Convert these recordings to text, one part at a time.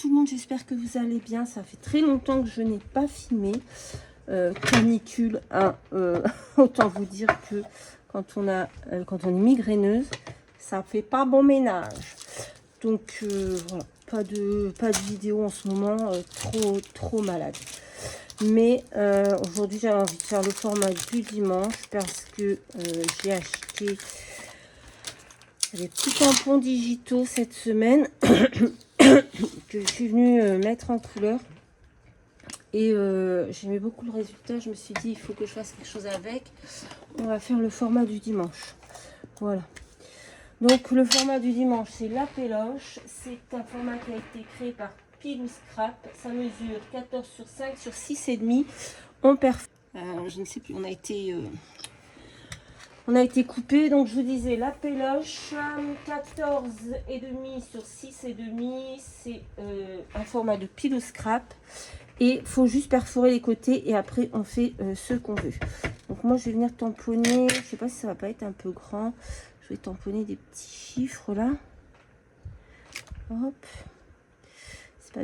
tout le monde, j'espère que vous allez bien. Ça fait très longtemps que je n'ai pas filmé. Canicule, hein, autant vous dire que quand on est migraineuse, ça fait pas bon ménage. Donc voilà, pas de vidéo en ce moment, trop malade. Mais aujourd'hui, j'avais envie de faire le format du dimanche parce que j'ai acheté des petits tampons digitaux cette semaine que je suis venue mettre en couleur. Et j'aimais beaucoup le résultat. Je me suis dit, il faut que je fasse quelque chose avec. On va faire le format du dimanche. Voilà. Donc, le format du dimanche, c'est la péloche. C'est un format qui a été créé par Pile ou Scrap. Ça mesure 14 sur 5 sur 6,5. On je ne sais plus, on a été coupé. Donc, je vous disais, la péloche, 14,5 sur 6,5. C'est un format de Pile ou Scrap. Et il faut juste perforer les côtés et après on fait ce qu'on veut. Donc moi je vais venir tamponner, je sais pas si ça va pas être un peu grand. Je vais tamponner des petits chiffres là. Hop. C'est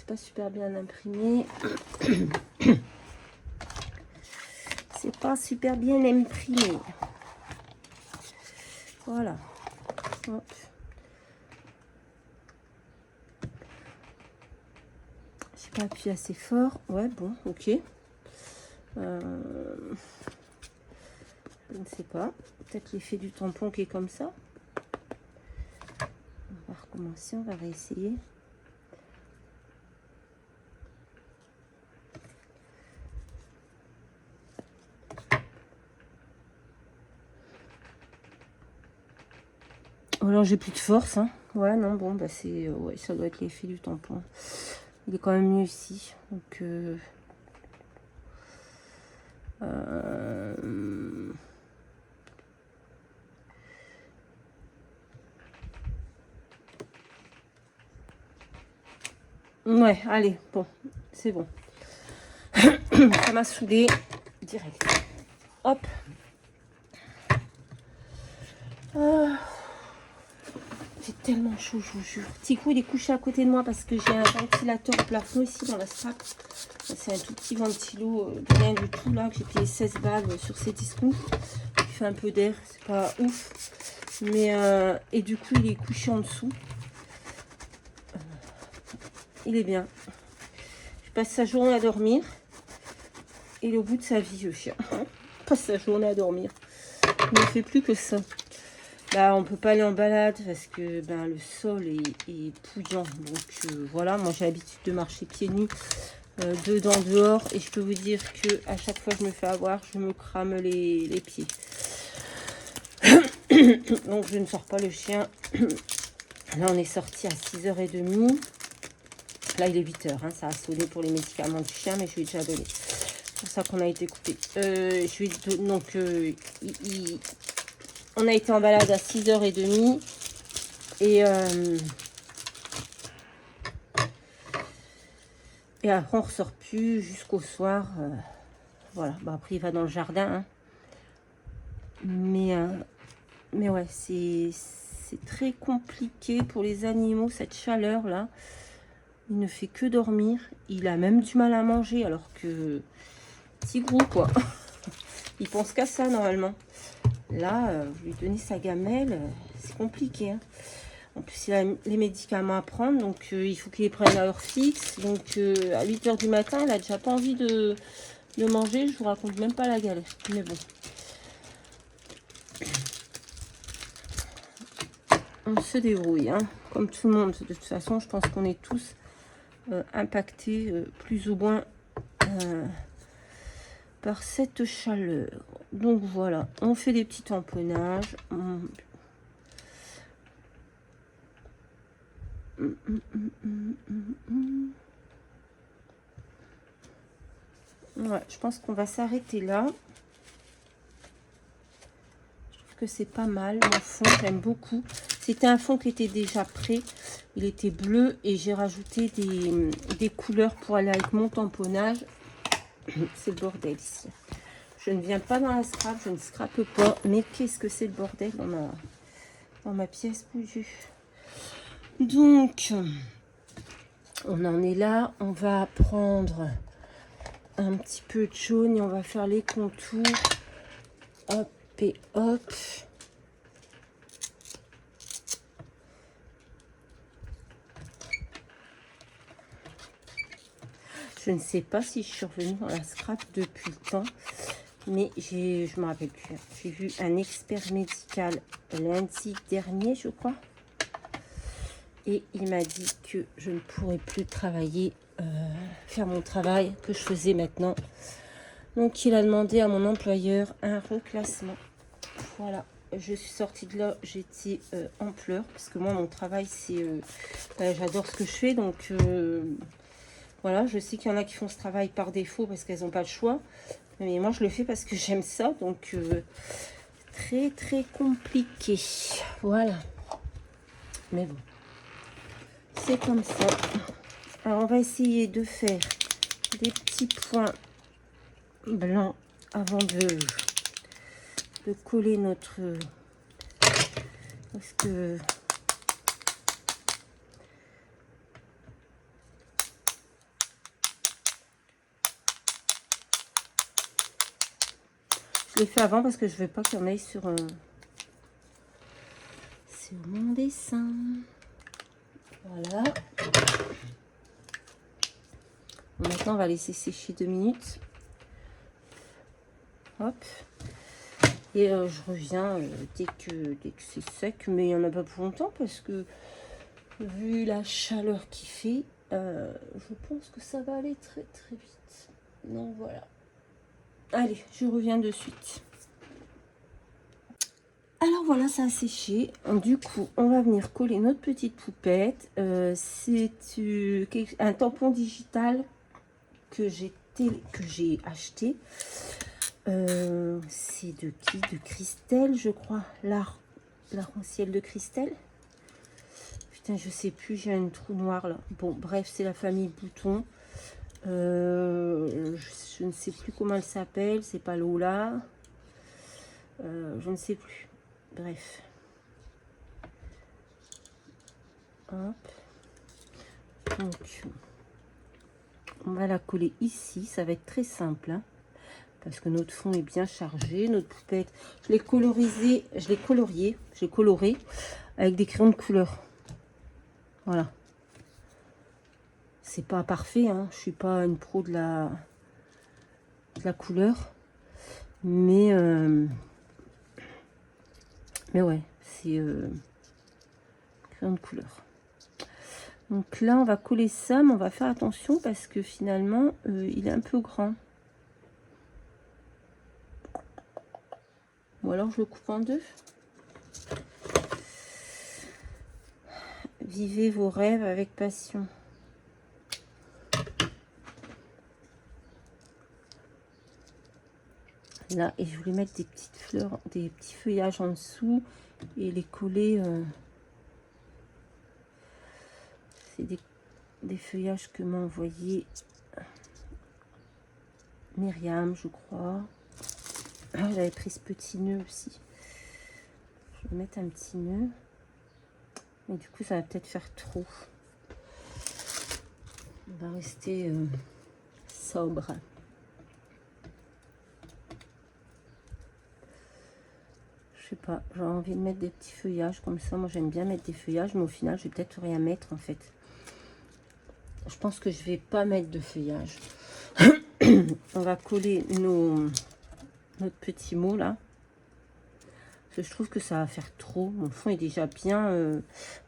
pas super bien imprimé. C'est pas super bien imprimé. Voilà. Hop. Pas appuyé assez fort. Ouais, bon, ok. Je ne sais pas. Peut-être l'effet du tampon qui est comme ça. On va recommencer, on va réessayer. Oh là, j'ai plus de force. Hein. Ouais, non, bon, bah c'est... ouais, ça doit être l'effet du tampon. Il est quand même mieux ici. Donc... ouais, allez, bon, c'est bon. Ça m'a saoulé direct. Hop. J'ai tellement chaud, je vous jure. Tico, il est couché à côté de moi parce que j'ai un ventilateur au plafond ici dans la strap. C'est un tout petit ventilo de rien du tout là, que j'ai payé 16 balles sur ces discounts. Il fait un peu d'air, c'est pas ouf. Mais, et du coup, il est couché en dessous. Il est bien. Je passe sa journée à dormir. Et au bout de sa vie, le chien. Passe sa journée à dormir. Il ne fait plus que ça. Bah, on peut pas aller en balade parce que ben, le sol est pouillant. Donc voilà, moi j'ai l'habitude de marcher pieds nus dedans, dehors. Et je peux vous dire que à chaque fois que je me fais avoir, je me crame les pieds. Donc je ne sors pas le chien. Là, on est sorti à 6h30. Là, il est 8h. Hein, ça a sonné pour les médicaments du chien, mais je lui ai déjà donné. C'est pour ça qu'on a été coupé. Donc, on a été en balade à 6h30. Et après, on ne ressort plus jusqu'au soir. Voilà. Bah, après, il va dans le jardin. Hein. Mais ouais, c'est très compliqué pour les animaux, cette chaleur-là. Il ne fait que dormir. Il a même du mal à manger, alors que... Petit gros, quoi. Il pense qu'à ça, normalement. Là, vous lui donnez sa gamelle, c'est compliqué. Hein. En plus, il a les médicaments à prendre, donc il faut qu'il les prenne à heure fixe. Donc, à 8h du matin, il a déjà pas envie de manger. Je vous raconte même pas la galère. Mais bon. On se débrouille, hein, comme tout le monde. De toute façon, je pense qu'on est tous impactés plus ou moins par cette chaleur. Donc voilà, on fait des petits tamponnages. Ouais, je pense qu'on va s'arrêter là. Je trouve que c'est pas mal. Mon fond, j'aime beaucoup. C'était un fond qui était déjà prêt. Il était bleu et j'ai rajouté des couleurs pour aller avec mon tamponnage. C'est le bordel ici. Je ne viens pas dans la scrap, je ne scrape pas. Mais qu'est-ce que c'est le bordel dans ma pièce, mon Dieu. Donc, On en est là. On va prendre un petit peu de jaune et on va faire les contours. Hop et hop. Je ne sais pas si je suis revenue dans la scrap depuis le temps, mais je me rappelle plus. J'ai vu un expert médical lundi dernier, je crois. Et il m'a dit que je ne pourrais plus travailler, faire mon travail que je faisais maintenant. Donc il a demandé à mon employeur un reclassement. Voilà, je suis sortie de là, j'étais en pleurs. Parce que moi, mon travail, c'est... j'adore ce que je fais, donc... voilà, je sais qu'il y en a qui font ce travail par défaut parce qu'elles n'ont pas le choix. Mais moi, je le fais parce que j'aime ça. Donc, très, très compliqué. Voilà. Mais bon, c'est comme ça. Alors, on va essayer de faire des petits points blancs avant de coller notre... Parce que... Je l'ai fait avant parce que je ne veux pas qu'on aille sur mon dessin. Voilà. Bon, maintenant, on va laisser sécher 2 minutes. Hop. Et je reviens dès que c'est sec. Mais il n'y en a pas pour longtemps parce que vu la chaleur qu'il fait, je pense que ça va aller très très vite. Donc voilà. Allez, je reviens de suite. Alors voilà, ça a séché. Du coup, on va venir coller notre petite poupette. C'est un tampon digital que j'ai acheté. C'est de qui? De Christelle, je crois. L'arc-en-ciel de Christelle. Putain, je sais plus, j'ai un trou noir là. Bon, bref, c'est la famille Bouton. Je ne sais plus comment elle s'appelle. C'est pas Lola. Je ne sais plus. Bref. Hop. Donc, on va la coller ici. Ça va être très simple, hein, parce que notre fond est bien chargé. Notre poupette, je l'ai colorisé, je l'ai coloré avec des crayons de couleur. Voilà. C'est pas parfait, hein. Je suis pas une pro de la couleur, mais ouais, c'est crayon de couleur. Donc là, on va coller ça, mais on va faire attention parce que finalement, il est un peu grand. Ou alors je le coupe en deux. Vivez vos rêves avec passion. Là, et je voulais mettre des petites fleurs, des petits feuillages en dessous et les coller. C'est des feuillages que m'a envoyé Myriam, je crois. Ah, j'avais pris ce petit nœud aussi. Je vais mettre un petit nœud. Mais du coup, ça va peut-être faire trop. On va rester sobre. Je sais pas, j'ai envie de mettre des petits feuillages comme ça. Moi, j'aime bien mettre des feuillages, mais au final, je vais peut-être rien mettre en fait. Je pense que je vais pas mettre de feuillage. On va coller notre petit mot là. Parce que je trouve que ça va faire trop. Mon fond est déjà bien...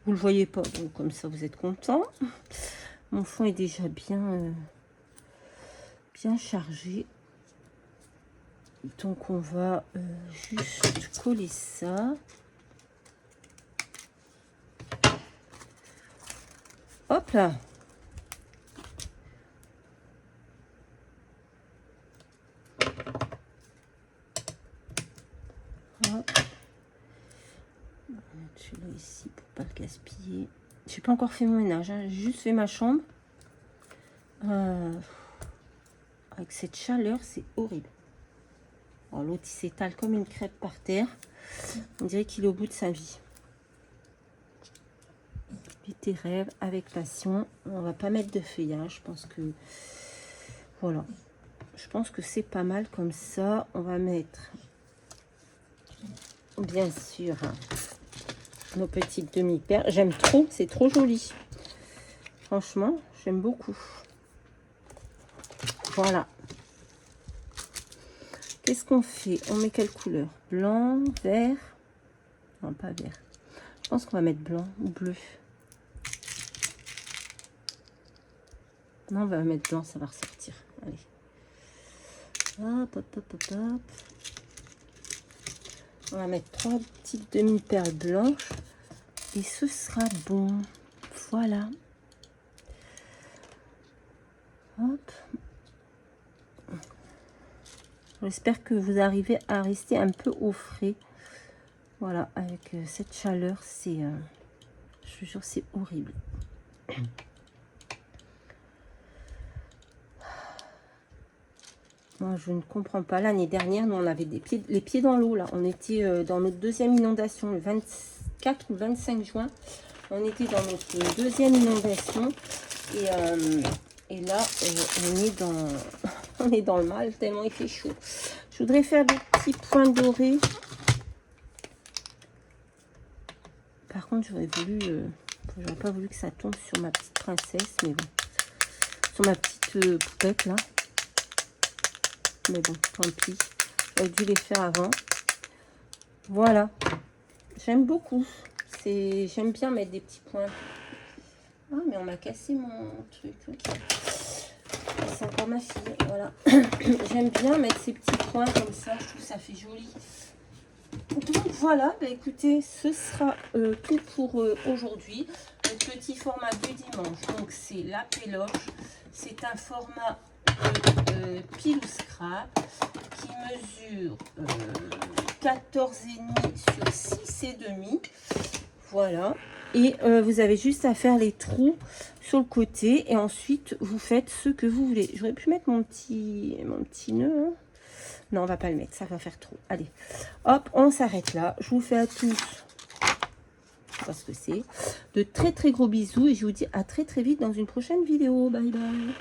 vous le voyez pas, donc comme ça, vous êtes content. Mon fond est déjà bien, bien chargé. Donc, on va juste coller ça. Hop là. Hop. Celui-là ici pour pas le gaspiller. J'ai pas encore fait mon ménage, hein. J'ai juste fait ma chambre. Avec cette chaleur, c'est horrible. L'autre, il s'étale comme une crêpe par terre. On dirait qu'il est au bout de sa vie. Vis tes rêves avec passion. On va pas mettre de feuillage. Je pense que voilà. Je pense que c'est pas mal comme ça. On va mettre bien sûr nos petites demi-perles. J'aime trop, c'est trop joli. Franchement, j'aime beaucoup. Voilà. Qu'est-ce qu'on fait? On met quelle couleur? Blanc, vert. Non, pas vert. Je pense qu'on va mettre blanc ou bleu. Non, on va mettre blanc, ça va ressortir. Allez. Hop, hop, hop, hop, hop. On va mettre 3 petites demi-perles blanches. Et ce sera bon. Voilà. Hop. J'espère que vous arrivez à rester un peu au frais. Voilà, avec cette chaleur, c'est... je vous jure, c'est horrible. Moi, je ne comprends pas. L'année dernière, nous, on avait les pieds dans l'eau, là. On était dans notre deuxième inondation, le 24 ou 25 juin. On était dans notre deuxième inondation. Et là, on est dans... on est dans le mal, tellement il fait chaud. Je voudrais faire des petits points dorés. Par contre, j'aurais pas voulu que ça tombe sur ma petite princesse, mais bon. Sur ma petite poupette, là. Mais bon, tant pis. J'aurais dû les faire avant. Voilà. J'aime beaucoup. J'aime bien mettre des petits points. Ah, mais on m'a cassé mon truc. Okay. C'est encore ma fille. Voilà. J'aime bien mettre ces petits points comme ça. Je trouve que ça fait joli. Donc voilà. Bah, écoutez, ce sera tout pour aujourd'hui. Le petit format du dimanche. Donc c'est la péloche. C'est un format pile ou scrap qui mesure 14,5 sur 6,5. Voilà. Et vous avez juste à faire les trous sur le côté. Et ensuite, vous faites ce que vous voulez. J'aurais pu mettre mon petit nœud. Hein. Non, on va pas le mettre. Ça va faire trop. Allez. Hop, on s'arrête là. Je vous fais à tous, parce que c'est de très très gros bisous. Et je vous dis à très très vite dans une prochaine vidéo. Bye bye.